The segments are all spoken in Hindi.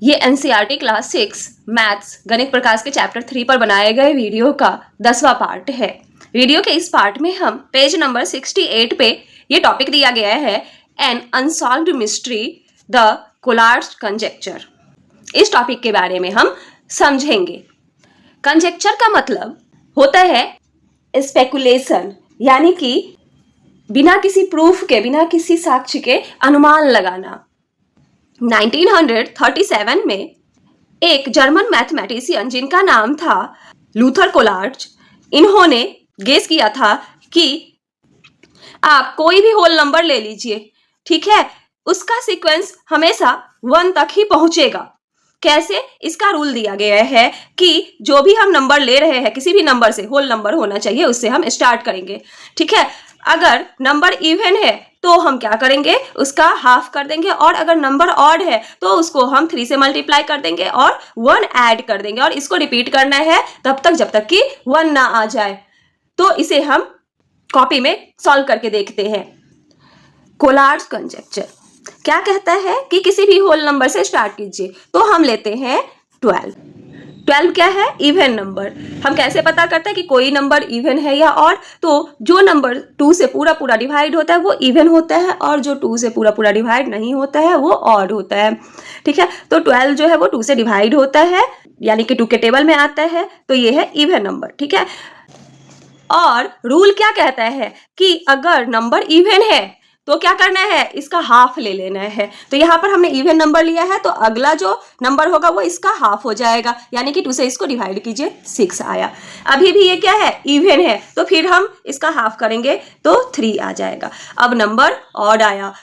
ये एनसीईआरटी क्लास 6 मैथ्स गणित प्रकाश के चैप्टर 3 पर बनाए गए वीडियो का 10वां पार्ट है। वीडियो के इस पार्ट में हम पेज नंबर 68 पे ये टॉपिक दिया गया है, an unsolved mystery the Collatz conjecture. इस टॉपिक के बारे में हम समझेंगे। कंजेक्चर का मतलब होता है स्पेकुलेशन, यानी कि बिना किसी प्रूफ के, बिना किसी साक्ष्य के अनुमान लगाना। 1937 में एक जर्मन मैथमेटिशियन जिनका नाम था लूथर कोलार्ड्स, इन्होंने गेस किया था कि आप कोई भी होल नंबर ले लीजिए, ठीक है, उसका सीक्वेंस हमेशा 1 तक ही पहुंचेगा। कैसे? इसका रूल दिया गया है कि जो भी हम नंबर ले रहे हैं, किसी भी नंबर से होल नंबर होना चाहिए, उससे हम स्टार्ट करेंगे, ठीक है। अगर नंबर इवन है तो हम क्या करेंगे, उसका हाफ कर देंगे, और अगर नंबर ऑड है तो उसको हम 3 से मल्टीप्लाई कर देंगे और 1 ऐड कर देंगे, और इसको रिपीट करना है तब तक जब तक कि 1 ना आ जाए। तो इसे हम कॉपी में सॉल्व करके देखते हैं। कोलार्ड्स कंजेक्चर क्या कहता है कि किसी भी होल नंबर से स्टार्ट कीजिए। तो हम लेते हैं 12। 12 क्या है? Even number. हम कैसे पता करते हैं कि कोई नंबर इवन है या ऑड? तो जो नंबर 2 से पूरा पूरा डिवाइड होता है वो इवन होता है, और जो 2 से पूरा पूरा डिवाइड नहीं होता है वो ऑड होता है, ठीक है। तो 12 जो है वो 2 से डिवाइड होता है, यानी कि 2 के टेबल में आता है, तो ये है इवन नंबर, ठीक है। और रूल क्या कहता है कि अगर नंबर इवन है तो क्या करना है, इसका हाफ ले लेना है। तो यहाँ पर हमने इवन नंबर लिया है, तो अगला जो नंबर होगा वो इसका हाफ हो जाएगा, यानी कि 2 से इसको डिवाइड कीजिए, 6 आया। अभी भी ये क्या है, इवन है, तो फिर हम इसका हाफ करेंगे तो 3 आ जाएगा। अब नंबर ऑड आया।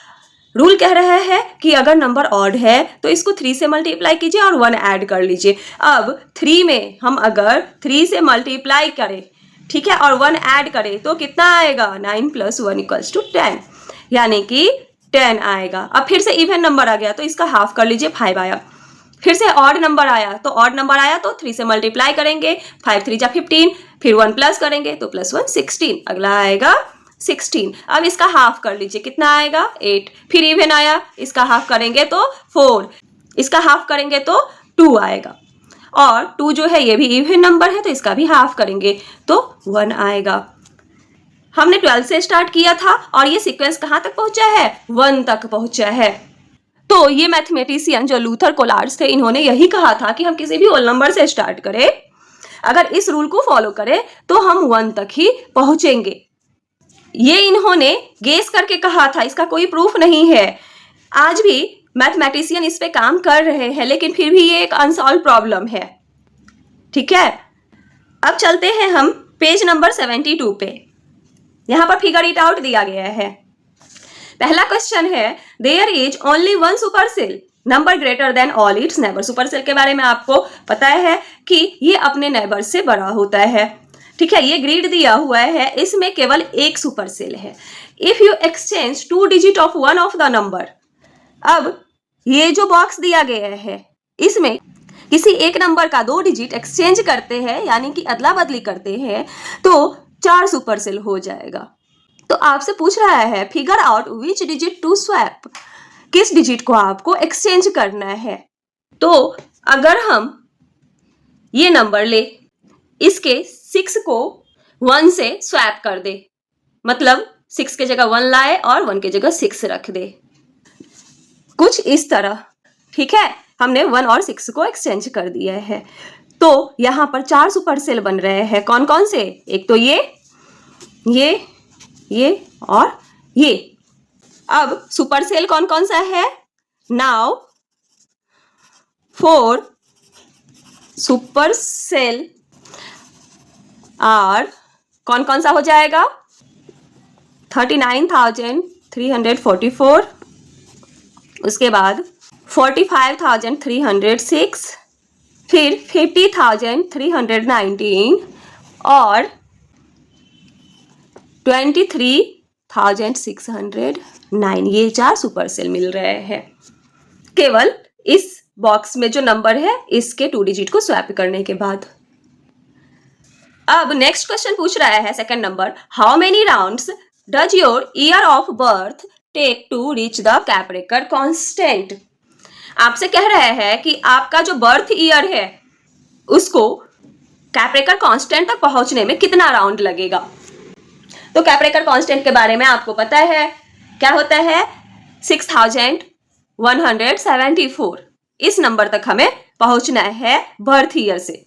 रूल कह रहा है कि अगर नंबर ऑड है तो इसको 3 से मल्टीप्लाई कीजिए और 1 ऐड कर लीजिए। अब 3 में हम अगर 3 से मल्टीप्लाई करें, ठीक है, और 1 ऐड करें तो कितना आएगा, 9 + 1 = 10, यानी कि 10 आएगा। अब फिर से इवन नंबर आ गया तो इसका हाफ कर लीजिए, 5 आया। फिर से ऑड नंबर आया, तो ऑड नंबर आया तो 3 से मल्टीप्लाई करेंगे, 5 × 3 = 15, फिर 1 प्लस करेंगे तो +1 16, अगला आएगा 16। अब इसका हाफ कर लीजिए, कितना आएगा, 8। फिर इवन आया, इसका हाफ करेंगे तो 4, इसका हाफ करेंगे तो 2 आएगा, और 2 जो है ये भी इवन नंबर है तो इसका भी हाफ करेंगे तो 1 आएगा। हमने 12 से स्टार्ट किया था और ये सीक्वेंस कहाँ तक पहुंचा है, 1 तक पहुंचा है। तो ये मैथमेटिशियन जो लूथर कोलार्ड्स थे, इन्होंने यही कहा था कि हम किसी भी होल नंबर से स्टार्ट करें, अगर इस रूल को फॉलो करें तो हम 1 तक ही पहुंचेंगे। ये इन्होंने गेस करके कहा था, इसका कोई प्रूफ नहीं है। आज भी मैथमेटिशियन इस पे काम कर रहे हैं, लेकिन फिर भी ये एक अनसॉल्व प्रॉब्लम है, ठीक है। अब चलते हैं हम पेज नंबर 72 पे। यहां पर फिगर इट आउट दिया गया है। पहला क्वेश्चन है, there is only 1 supercell number greater than all its neighbour. Supercell के बारे में आपको पता है कि ये अपने नेबर से बड़ा होता है, ठीक है। ये ग्रिड दिया हुआ है, इसमें केवल एक सुपरसेल है। If you exchange 2 digit of one of the number. अब ये जो बॉक्स दिया गया है, इसमें किसी एक नंबर का 2 डिजिट एक्सचेंज करते हैं, यानी कि अदला बदली करते हैं, तो 4 सुपरसेल हो जाएगा। तो आपसे पूछ रहा है, figure out which digit to swap, किस डिजिट को आपको एक्सचेंज करना है। तो अगर हम ये नंबर ले, इसके 6 को 1 से स्वैप कर दे, मतलब 6 के जगह 1 लाए और 1 के जगह 6 रख दे, कुछ इस तरह, ठीक है। हमने 1 और 6 को एक्सचेंज कर दिया है, तो यहां पर 4 सुपरसेल बन रहे हैं। कौन कौन से? एक तो ये और ये। अब सुपरसेल कौन कौन सा है? नाउ 4 सुपरसेल आर कौन कौन सा हो जाएगा? 39,344, उसके बाद 45,306, फिर 50,319 और 23,609। ये 4 सुपरसेल मिल रहे हैं केवल इस बॉक्स में जो नंबर है इसके 2 डिजिट को स्वैप करने के बाद। अब नेक्स्ट क्वेश्चन पूछ रहा है, second number, how many rounds does your year of birth take to reach the Kaprekar constant. आपसे कह रहा है कि आपका जो बर्थ ईयर है उसको कैप्रेकर कांस्टेंट तक पहुंचने में कितना राउंड लगेगा। तो कैप्रेकर कांस्टेंट के बारे में आपको पता है क्या होता है, 6174। इस नंबर तक हमें पहुंचना है बर्थ ईयर से।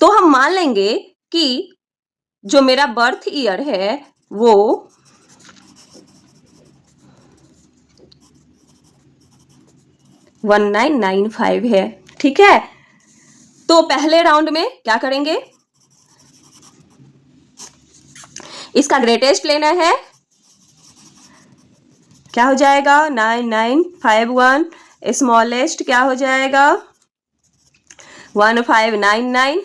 तो हम मान लेंगे कि जो मेरा बर्थ ईयर है वो 1995 है। ठीक है, तो पहले राउंड में क्या करेंगे, इसका ग्रेटेस्ट लेना है। क्या हो जाएगा 9951, स्मॉलेस्ट क्या हो जाएगा 1599।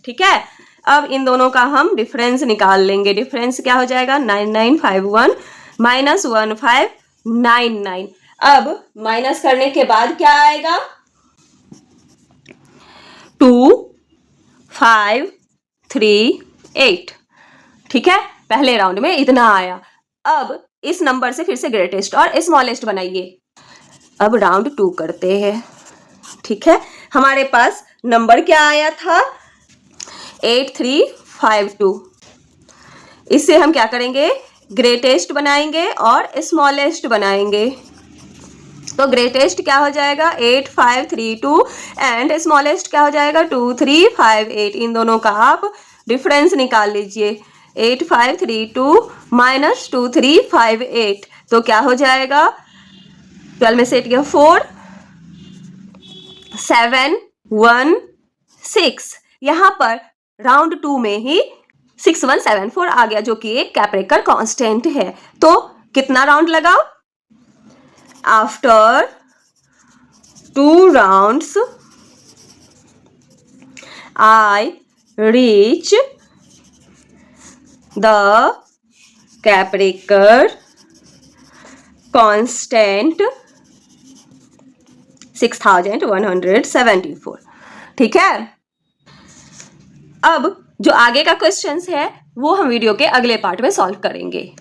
ठीक है, अब इन दोनों का हम डिफरेंस निकाल लेंगे। डिफरेंस क्या हो जाएगा 9951 माइनस 1599। अब माइनस करने के बाद क्या आएगा 2538। ठीक है, पहले राउंड में इतना आया। अब इस नंबर से फिर से ग्रेटेस्ट और स्मॉलेस्ट बनाइए। अब राउंड 2 करते हैं। ठीक है, हमारे पास नंबर क्या आया था 8352। इससे हम क्या करेंगे, ग्रेटेस्ट बनाएंगे और स्मॉलेस्ट बनाएंगे। तो ग्रेटेस्ट क्या हो जाएगा 8532 एंड स्मॉलेस्ट क्या हो जाएगा 2358। इन दोनों का आप डिफरेंस निकाल लीजिए। 8532 माइनस 2358 तो क्या हो जाएगा, 12 में से 8 गया 4, 716। यहां पर राउंड 2 में ही 6174 आ गया जो कि एक कैप्रेकर कांस्टेंट है। तो कितना राउंड लगा, after 2 rounds I reach the Kaprekar constant 6174। ठीक है, अब जो आगे का क्वेश्चंस है वो हम वीडियो के अगले पार्ट में सॉल्व करेंगे।